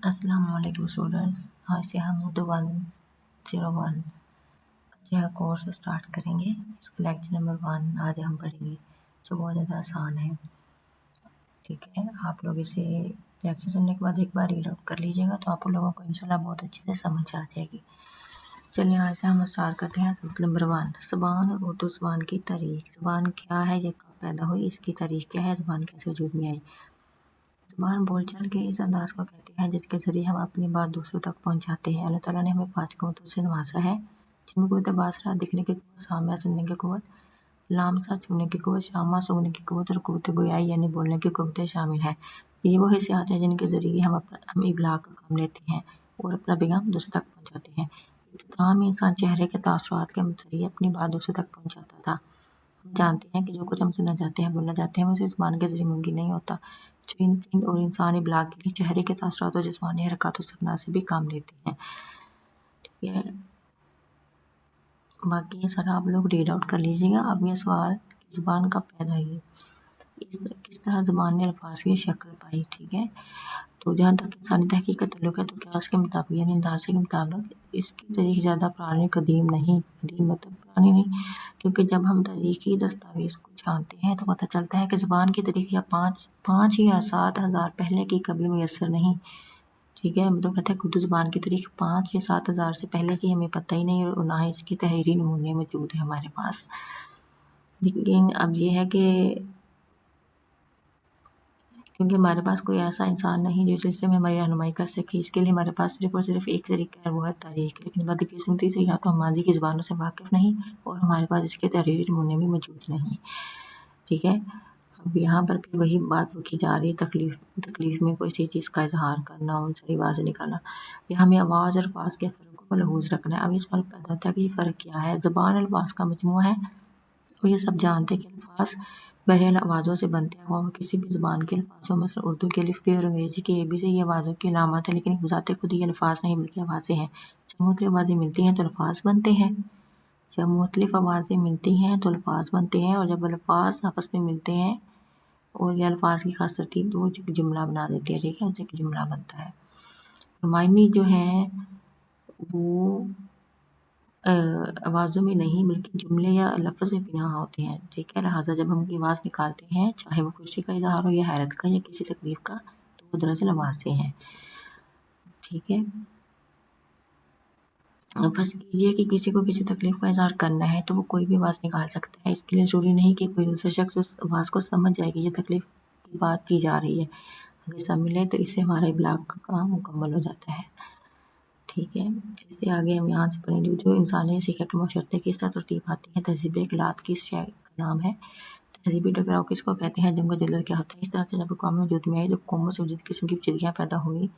अस्सलाम वालेकुम स्टूडेंट्स। आज से हम उर्दू 101 का जो कोर्स स्टार्ट करेंगे। इसका लेक्चर नंबर 1 आज हम पढ़ेंगे, जो बहुत ज़्यादा आसान है। ठीक है, आप लोग इसे लेक्चर सुनने के बाद एक बार रीड आउट कर लीजिएगा, तो आप लोगों को इंशाल्लाह बहुत अच्छे से समझ आ जाएगी। चलिए आज से हम स्टार्ट करते हैं। सबक नंबर 1, ज़बान और उर्दू ज़बान की तारीख। ज़बान क्या है, ये कब पैदा हुई, इसकी तारीख क्या है, ज़बान कैसे वजूद में आई। ज़बान बोलचाल के इस अंदाज को कहते हैं जिसके ज़रिए हम अपनी बात दूसरों तक पहुंचाते हैं। अल्लाह ताला ने हमें 5 क़ुव्वतों से नवाजा है, जिनमें क़ुव्वत बासरा दिखने की क़ुव्वत, सामिया सुनने की क़ुव्वत, लामसा छूने की क़ुव्वत, शामा सूंघने की क़ुव्वत और क़ुव्वत गोयाई यानी बोलने की क़ुव्वतें शामिल हैं। ये वो हिस्सात हैं जिनके ज़रिए हम इबलाग का काम लेते हैं और अपना पैगाम दूसरों तक पहुँचाते हैं। इब्तिदा में इंसान चेहरे के तासुरात के ज़रिए अपनी बात दूसरों तक पहुँचाता था। हम जानते हैं कि जो कुछ हम सुनना चाहते हैं, बोलना चाहते हैं, वो सिर्फ ज़बान के ज़रिए मुमकिन नहीं होता। चुनिंद और इंसान इबलाग के लिए चेहरे के तासुरात और जिस्मानी हरकत सकना से भी काम लेते हैं। ठीक है, बाकी ये सारा आप लोग रीड आउट कर लीजिएगा। अब ये सवाल, ज़बान कब पैदा हुई, किस तरह ज़बान ने अल्फाज की शक्ल पाई। ठीक है, तो जहाँ तक इंसानी तहकीक का ताल्लुक है, तो क़यास के मुताबिक यानी अंदाज़े के मुताबिक इसकी तारीख ज़्यादा पुरानी कदीम नहीं, कदीम मतलब पुरानी नहीं, क्योंकि जब हम तारीखी दस्तावेज़ को जानते हैं तो पता चलता है कि ज़बान की तारीख या 5 या 7,000 पहले की कबल मुयस्सर नहीं। ठीक है, मतलब कहते हैं उर्दू ज़बान की तारीख 5 या 7,000 से पहले की हमें पता ही नहीं, और ना ही इसके तहरीरी नमूने मौजूद है हमारे पास। लेकिन अब ये है कि क्योंकि हमारे पास कोई ऐसा इंसान नहीं जो सिलसिले में हमारी रहनुमाई कर सके, इसके लिए हमारे पास सिर्फ़ और सिर्फ एक तरीका है, वो है तारीख। लेकिन बदकिस्मती से या तो हम माज़ी की ज़बानों से वाकिफ़ नहीं और हमारे पास इसके तहरीरी नमूने भी मौजूद नहीं। ठीक है, अब यहाँ पर फिर वही बात की जा रही है, तकलीफ़ में कोई सी चीज़ का इज़हार करना, उनसे आवाज़ निकालना, या हमें आवाज़ और अल्फाज के फ़र्क को मलहूज़ रखना है। अब ये सवाल पैदा होता है कि ये फ़र्क क्या है। ज़बान अल्फाज का मजमूआ है, और ये सब जानते हैं कि अल्फाज बहरहाल आवाज़ों से बनते हैं। वो किसी भी ज़बान के अल्फाजों में उर्दू के अलिफ़ बे और अंग्रेज़ी के ए बी से ये आवाज़ों की अलामत है, लेकिन ज़ाते खुद ये अल्फाज नहीं बल्कि आवाज़ें हैं। जब मुख्तलिफ़ आवाज़ें मिलती हैं तो अल्फाज बनते हैं, जब मुख्तलिफ़ आवाज़ें मिलती हैं तो अल्फाज बनते हैं, और जब अल्फाज आपस में मिलते हैं और ये अल्फाज की खास तरतीब तो वो जुमला बना देती है। ठीक है, उससे एक जुमला बनता है। मायने जो हैं वो आवाज़ों में नहीं बल्कि जुमले या लफ्ज़ में पनाह होते हैं। ठीक है, लिहाजा जब हम आवाज़ निकालते हैं, चाहे वो खुशी का इज़हार हो या हैरत का या किसी तकलीफ़ का, तो वो दरअसल आवाज़ें हैं। ठीक है, फ़र्ज़ कीजिए कि किसी को किसी तकलीफ़ का इज़हार करना है, तो वो कोई भी आवाज़ निकाल सकता है। इसके लिए ज़रूरी नहीं कि कोई दूसरा शख्स उस आवाज़ को समझ जाए कि ये तकलीफ़ की बात की जा रही है। अगर समझ ले तो इससे हमारा इबलाग का काम मुकम्मल हो जाता है। ठीक है, इससे आगे हम यहाँ से पढ़ेंगे जो इंसान ने सीखा कि मुशर्रते की इस तरह तरतीब आती है। तहज़ीब इख़लात की इस शय का नाम है। तहज़ीबी टकराव किसको कहते हैं, जंग जदल क्या होता है। इस तरह से जब अक़वाम वजूद में आई, तो कौमों से मुख्तलिफ़ किस्म की पेचीदगियाँ पैदा हुई।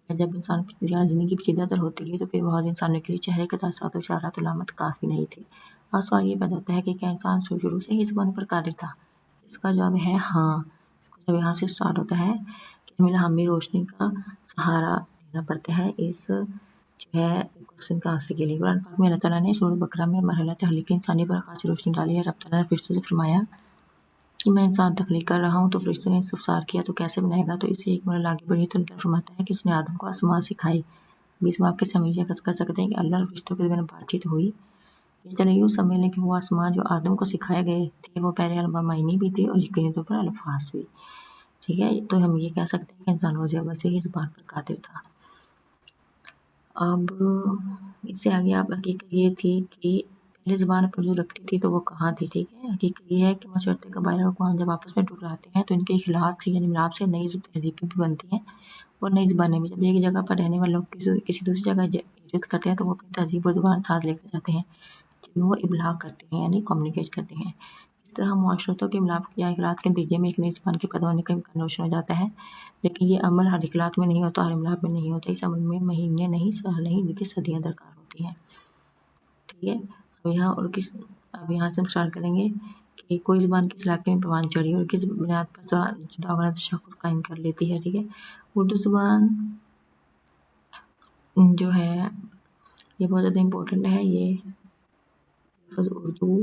जब इंसान ज़िंदगी पेचीदा होती रही, तो फिर बहुत इंसानों के लिए चेहरे के तासुरात और इशारात अलामत काफ़ी नहीं थे। अब सवाल ये पैदा होता है कि क्या इंसान शुरू से ही इस ज़बान पर कादिर था। इसका जवाब है हाँ। इसका जब यहाँ से स्टार्ट होता है कि हमें इल्हामी रोशनी का सहारा लेना पड़ता है इस जो है क्वेश्चन का आंसर के लिए। कुरान पाक में अल्लाह ताला ने सूरह बकरा में मरहला तहलीक इंसानी पर खास रोशनी डाली है। रब ताला ने फरिश्तों से फरमाया कि मैं इंसान तख्लीक कर रहा हूँ, तो फरिश्तों ने इस्तफ़सार किया तो कैसे बनाएगा, तो इससे एक मरहला आगे बढ़ी तो अल्लाह फरमाता है कि उसने आदम को आसमां सिखाई। अब इस वाक़ये से हम ये कर सकते हैं कि अल्लाह और फरिश्तों के दरमियान बातचीत हुई। इस तरह यूँ समझ लें कि वो आसमां जो आदम को सिखाए गए थे, वो पहले मायने भी थे और यकीनी तौर पर अल्फाज भी। ठीक है, तो हम ये कह सकते हैं कि इंसान रोज़ अव्वल से ही ज़बान पर कादिर था। अब इससे आगे आप हकीकत ये थी कि पहले ज़बान पर जो रखती थी तो वो कहाँ थी। ठीक है, हकीकत ये है कि मुशर्रते कबाइल और अक़वाम जब आपस में टकराते हैं तो इनके इख़्लात से यानी मिलाप से नई तहज़ीबें भी बनती हैं और नई ज़बानें भी। जब एक जगह पर रहने वाले लोग किसी दूसरी जगह हिजरत करते हैं, तो वो अपनी तहज़ीब और ज़ुबान साथ लेकर जाते हैं, जिनमें वो इबलाग करते हैं यानी कम्युनिकेट करते हैं। इस तरह मुआशरतों के मिलाप या इख़्लात के नतीजे में एक नई ज़बान के पैदा होने का इम्कान रोशन हो जाता है। लेकिन ये अमल हर इख़्लात में नहीं होता, हर मिलाप में नहीं होता। इस अमल में महीने नहीं, साल नहीं बल्कि सदियाँ दरकार होती हैं। ठीक है, अब यहाँ से हम स्टार्ट करेंगे कि कोई ज़बान किस इलाके में परवान चढ़ी और किस बुनियाद पर जुदा तशख़्ख़ुस कायम कर लेती है। ठीक है, उर्दू ज़बान जो है ये बहुत ज़्यादा इम्पोर्टेंट है। ये लफ्ज़ उर्दू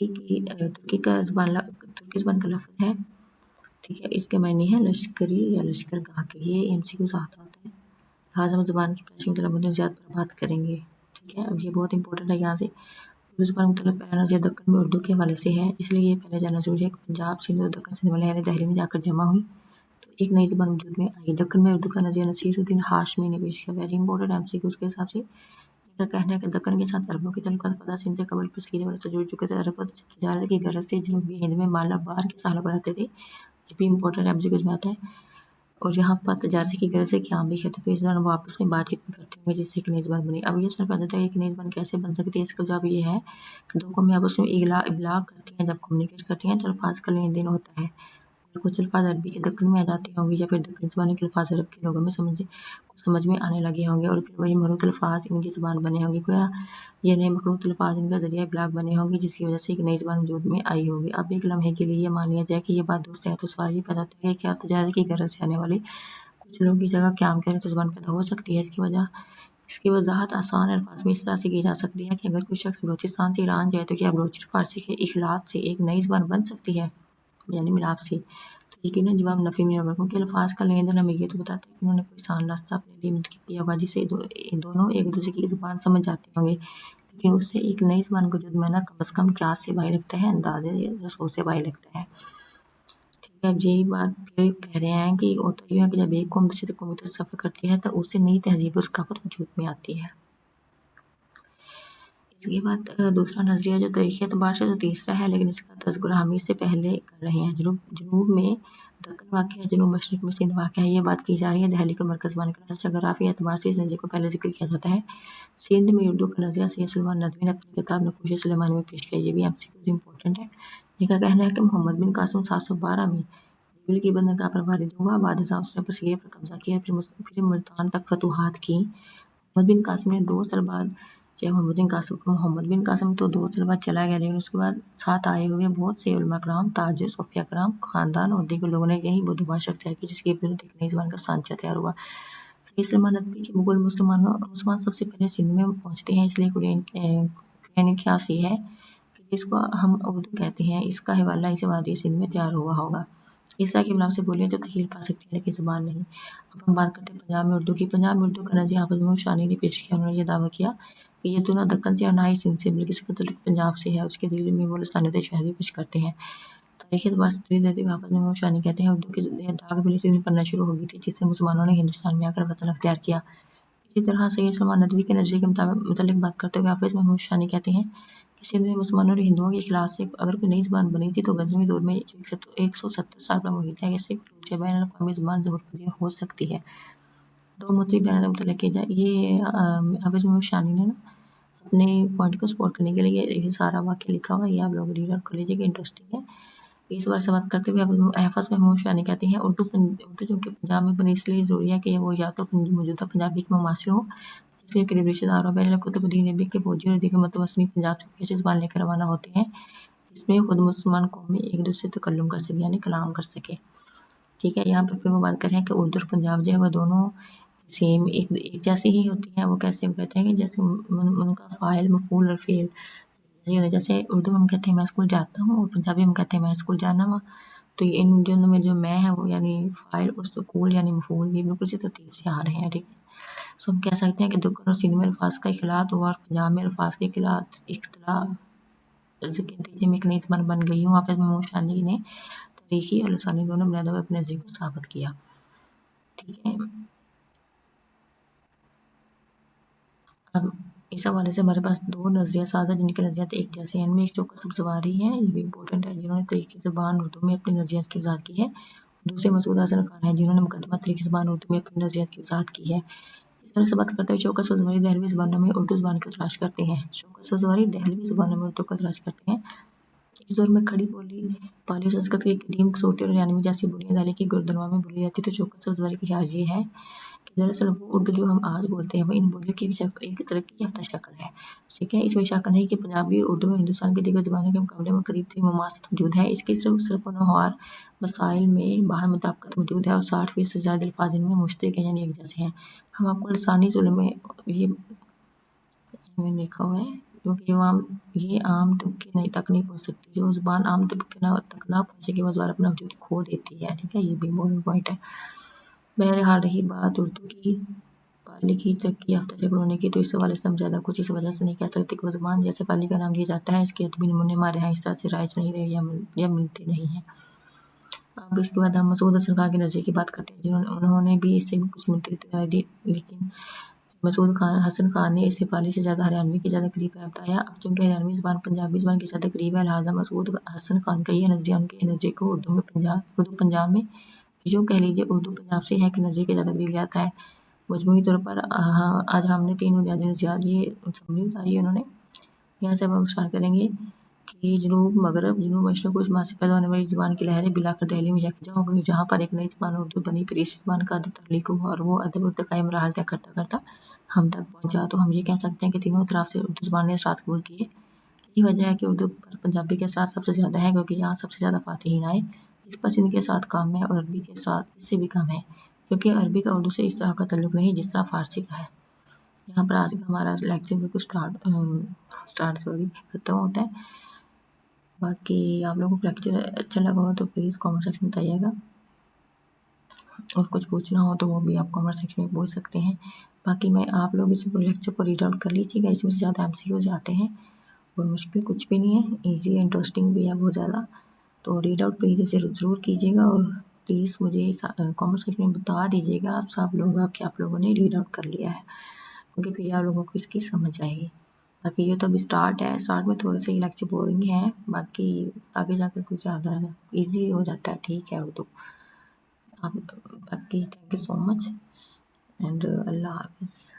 तुर्की ज़बान का लफ्ज़ है। ठीक है, इसके मायने हैं लश्करी या लश्करगाह के। ये MCQ आता है। आज हम ज़बान की प्राचीन तलमुद्दजात पर बात करेंगे। ठीक है, अब ये बहुत इंपॉर्टेंट है। यहाँ से उर्दू ज़बान का मतलब पहला नज़रिया दक्कन में उर्दू के हवाले से है, इसलिए ये पहले जानना ज़रूरी है कि पंजाब, सिंध और दक्कन से लहरें दहली में जाकर जमा हुई तो एक नई ज़बान वजूद में आई। दक्कन में उर्दू का नज़रिया नसीरुद्दीन हाशमी ने पेश किया। वेरी इंपॉर्टेंट एमसीक्यू के हिसाब से इसका कहना है कि दक्कन के साथ अरबों के तल्लुकात फतह सिंध से कबल पर सीधे से जुड़ चुके थे। अरब तिजारत की गरज से जनूबी हिंद में मालाबार के साहलों पर रहते थे। ये भी इंपॉर्टेंट एमसीक्यू की बात है। और यहाँ पर तजारत की गरज से क़याम भी कहते तो इस दौरान वो आपस में बातचीत भी करते होंगे जिससे एक नई ज़बान बनी। अब ये सवाल पैदा होता है कि नई ज़बान कैसे बन सकती है? इसका जवाब ये है कि दो कौमें आपस में इबलाग करती हैं, जब कम्युनिकेट करती हैं तो अल्फाज का लेन देन होता है। कुछ अल्फाज अरबी के दक्कन में आ जाते होंगे या फिर दक्कनी ज़बान के अल्फाज अरब के लोगों में समझ में आने लगे होंगे और फिर वही मरूत अल्फाज इनकी ज़बान बने होंगे। गोया ये नए मखलूत अल्फाज इनका ज़रिया इबलाग बने होंगे जिसकी वजह से एक नई ज़बान वजूद में आई होगी। अब एक लम्हे के लिए ये मान लिया जाए कि ये बात दुरुस्त है तो सवाल ये पैदा होता है कि क्या तजारत की गरज से आने वाले कुछ लोगों की जगह क़याम करें तो ज़बान पैदा हो सकती है? इसकी वजाहत आसान अल्फाज में इस तरह से की जा सकती है कि अगर कोई शख्स बलूचिस्तान से ईरान जाए तो क्या बलोची फ़ारसी के इखलात से एक नई ज़बान बन सकती है, यानी मिलाप से? तो यकीनन जवाब नफ़ी में होगा क्योंकि अल्फाज का लेन देन हमें ये तो बताता है कि उन्होंने कोई आसान रास्ता अपने लिए मुंतखब किया होगा जिससे दोनों एक दूसरे की ज़ुबान समझ जाते होंगे, लेकिन उससे एक नई ज़बान को वजूद में आना कम से कम क़यास से बाहर लगता है, अंदाज़े या सोच से बाहर लगता है। ठीक है, अब यही बात फिर कह रहे हैं कि होता यूँ है कि जब एक कौम दूसरी कौम की तरफ सफ़र करती है तो उससे नई तहज़ीब और सक़ाफ़त वजूद में आती है। इसके बाद दूसरा नज़रिया जो तारीख़ी एतबार से तो तीसरा है, लेकिन इसका तज़किरा हम इससे पहले कर रहे हैं। जनूब में दक्कन वाक़या है, जनूब मशरिक़ में सिंध वाक़या है। ये बात की जा रही है दहली को मरकज़ मानकर। जग़राफ़ी एतबार से इस नज़रिए को पहले ज़िक्र किया जाता है। सिंध में उर्दू का नज़रिया सैयद सुलेमान नदवी ने अपनी किताब नक़ूश सुलेमानी में पेश किया। ये भी एमसीक्यू इंपॉर्टेंट है। इनका कहना है कि मोहम्मद बिन कासिम 712 में देवल की बंदरगाह पर वारिद हुआ। बाद उसने सीरिया पर कब्ज़ा किया, फिर मुल्तान तक फतूहात की। मोहम्मद बिन कासिम ने 2 साल बाद मोहम्मद बिन कासिम तो 2 साल बाद चला गया, लेकिन उसके बाद साथ आए हुए बहुत से उलमा कराम, ताजिर, सूफिया कराम, खानदान और दीगर लोगों ने यही बुद्धिमान शख्स तैयार की जिसकी वजह एक नई ज़बान का सांचा तैयार हुआ। सैयद नदवी के मुग़ल मुसलमान सबसे पहले सिंध में पहुँचते हैं, इसलिए ख्यास ये है कि जिसको हम उर्दू कहते हैं इसका हवाला इस वादी सिंध में तैयार हुआ होगा। इस तरह की इमाम से बोलियाँ जो तश्कील पा सकती है लेकिन ज़बान नहीं। अब हम बात करते हैं पंजाब में उर्दू की। पंजाब में उर्दू का नज़रिया हाफ़िज़ महमूद शानी ने पेश किया। उन्होंने ये दावा किया कि ये तो ना दक्कन से और ना ही सिंध से बल्कि इसका ताल्लुक पंजाब से है। उसके दलील में वो लसानियत शहर भी पेश करते हैं। तारीख़ी एतबार से हाफ़िज़ महमूद शानी कहते हैं उर्दू की दाग पहले सिंध में पढ़ना शुरू हो गई थी जिससे मुसलमानों ने हिंदुस्तान में आकर वतन अख्तियार किया। इसी तरह सैयद सुलेमान नदवी के नज़रिए के मुताबिक बात करते हुए हाफ़िज़ महमूद शानी कहते हैं कि सिंध में मुसलमानों और हिंदुओं के इख़लात से अगर कोई नई ज़बान बनी थी तो गज़नवी दौर में जो 170 साल पर मुहित है, इससे बैनुल अक़वामी ज़बान ज़हूर पज़ीर हो सकती है। दो मुख्तलिफ बयान मुतल्लिक़ किए जाए। ये हाफ़िज़ महमूद शानी ने ना अपने पॉइंट को सपोर्ट करने के लिए ये सारा वाक़या लिखा हुआ है। ये आप लोग रीड आउट कर लीजिएगा, इंटरेस्टिंग है। इस बारे से बात करते हुए हाफ़िज़ महमूद शानी कहते हैं उर्दू चूँकि पंजाब में बनी इसलिए ज़रूरी है कि वो या तो मौजूदा पंजाबी के मुमासिल हो, फिर करीबी रिश्तेदार हो। बैनुल कुतुब दीन नबी के फौजी और दीगर मुतवस्सिलीन पंजाब से ऐसी ज़बान लेकर रवाना होते हैं जिसमें खुद मुसलमान कौमें एक दूसरे से तकल्लुम कर सकें, यानी कलाम कर सकें। ठीक है, यहाँ पर फिर वो बात कर रहे हैं कि उर्दू और पंजाब जो है वो दोनों सेम एक जैसी ही होती हैं। वो कैसे? वो कहते हैं कि जैसे उनका फ़ाइल, मफ़ूल और फ़ेल जैसे उर्दू में हम कहते हैं मैं स्कूल जाता हूँ और पंजाबी में हम कहते हैं मैं स्कूल जाना वा। तो इन दोनों में जो मैं है वो यानी फ़ाइल और स्कूल यानी मफ़ूल ये बिल्कुल इसी तरतीब से आ रहे हैं। ठीक है, सो हम कह सकते हैं कि दक्कन और सिंध में अल्फाज का इख़लात हुआ और पंजाब में अल्फाज के इख्तिलात के नतीजे में एक नई ज़बान बन गई हूँ। हाफ़िज़ महमूद शानी ने तारीख़ी और लसानी दोनों बुनियादों पर अपने नज़रिए को साबित किया। ठीक है, अब इस हवाले से हमारे पास 2 नज़रिया साझा जिनके नज़रियात एक जैसे हैं। इनमें एक चौकस सब्ज़वारी है, ये भी इम्पोर्टेंट है, जिन्होंने तरीक़ी ज़बान उर्दू में अपनी नज़रियात की वज़ाहत की है। दूसरे मसूद हसन खान हैं जिन्होंने मुक़द्दमा तरीक़ी ज़बान उर्दू में अपनी नज़रियात की वज़ाहत की है। इस तरह से बात करते हुए चौकस सब्ज़वारी दहलवी ज़बानों में उर्दू ज़बान को तलाश करते हैं। चौकस सब्ज़वारी दहलवी ज़बानों में उर्दू को तलाश करते हैं। इस दौर में खड़ी बोली, पाली संस्कृत की कदीम सोटी और हरियाणवी जैसी बोलियाँ दहली की गुरुद्वारों में बोली जाती। तो चौकस सब्ज़वारी का ख्याल ये है कि दरअसल वो उर्दू जो हम आज बोलते हैं वो इन बोलियों की एक तरक्की याफ़्ता शक्ल है। ठीक है, इसमें शक नहीं कि पंजाबी और उर्दू में हिंदुस्तान की दीगर ज़बानों के मुकाबले में करीब-तरीन मुमासलत मौजूद है। इसके सिर्फ़ सर्फ़ व नहवार मसाइल में बाहर मुताबिकत मौजूद है और 60% से ज़्यादा अल्फ़ाज़ इनमें मुश्तरक हैं यानी एक जैसे हैं। हम आपको लसानी ज़ुल्म में ये मैंने देखा हुआ है क्योंकि ये आम तबके तक नहीं पहुँच सकती। जो ज़बान आम तबके तक ना पहुँचे कि वो ज़बान अपना वजूद खो देती है। ठीक है, ये भी इम्पोर्टेंट पॉइंट है। बहरहाल रही बात उर्दू की पढ़ लिखी तरक्की याफ्ता जगड़ों की, तो इस हवाले से हम ज़्यादा कुछ इस वजह से नहीं कह सकते कि वो ज़ुबान जैसे पाली का नाम लिया जाता है, इसके अदबी नमूने हमारे यहाँ इस तरह से राइज नहीं रहे या मिलते नहीं हैं। अब इसके बाद हम मसूद हसन खान के नज़रिए की बात करते हैं, जिन्होंने उन्होंने भी इससे कुछ मिलती जुलती राय दी, लेकिन मसूद हसन खान ने इसे पाली से ज़्यादा हरियाणवी के ज़्यादा करीब बताया। अब चूँकि हरियाणवी ज़बान पंजाबी ज़बान के ज़्यादा करीब है, लिहाजा मसूद हसन खान का ये नज़रिया उनके नज़रिए को उर्दू पंजाब में यूँ कह लीजिए उर्दू पंजाब से है कि नज़रिए के ज़्यादा करीब जाता है। मजमूई तौर पर हाँ, आज हमने 3 बुनियादी नज़रियात ये समरी बताई है उन्होंने। यहाँ से अब हम स्टार्ट करेंगे कि जनूब मशरक़ और शुमाल से पैदा होने वाली ज़बान की लहरें बिलाकर दहली में यकजा हो गई, जहाँ पर एक नई ज़बान उर्दू बनी, फिर इस ज़बान का अदब तख्लीक हुआ और वो अदब इर्तिकाई मराहिल तय करता करता हम तक पहुँचा। तो हम ये कह सकते हैं कि तीनों तरफ से उर्दू ज़बान ने असरात कबूल किए। यही वजह है कि उर्दू पर पंजाबी के असरात सबसे ज़्यादा हैं, क्योंकि यहाँ सबसे ज़्यादा फ़ातिहीन आए। इस पर सिंध के असरात कम है और अरबी के असरात इससे भी कम है, क्योंकि अरबी का उर्दू से इस तरह का ताल्लुक़ नहीं जिस तरह फ़ारसी का है। यहाँ पर आज का हमारा लेक्चर बिल्कुल खत्म होता है। बाकी आप लोगों को लेक्चर अच्छा लगा हो तो प्लीज़ कमेंट सेक्शन में बताइएगा, और कुछ पूछना हो तो वो भी आप कमेंट सेक्शन में पूछ सकते हैं। बाकी मैं आप लोग इस लेक्चर को रीड आउट कर लीजिएगा, इसमें से ज़्यादा MCQ आते हैं और मुश्किल कुछ भी नहीं है, ईजी इंटरेस्टिंग भी है बहुत ज़्यादा। तो रीड आउट प्लीज़ इसे ज़रूर कीजिएगा और प्लीज़ मुझे कमेंट सेक्शन में बता दीजिएगा आप सब लोग कि आप लोगों ने रीड आउट कर लिया है, क्योंकि फिर आप लोगों को इसकी समझ आएगी। बाकी ये तो अभी स्टार्ट है, स्टार्ट में थोड़े से लेक्चर बोरिंग हैं, बाकी आगे जाकर कुछ ज़्यादा ईजी हो जाता है। ठीक है उर्दू। आप बाकी thank you so much and अल्लाह हाफ़िज़।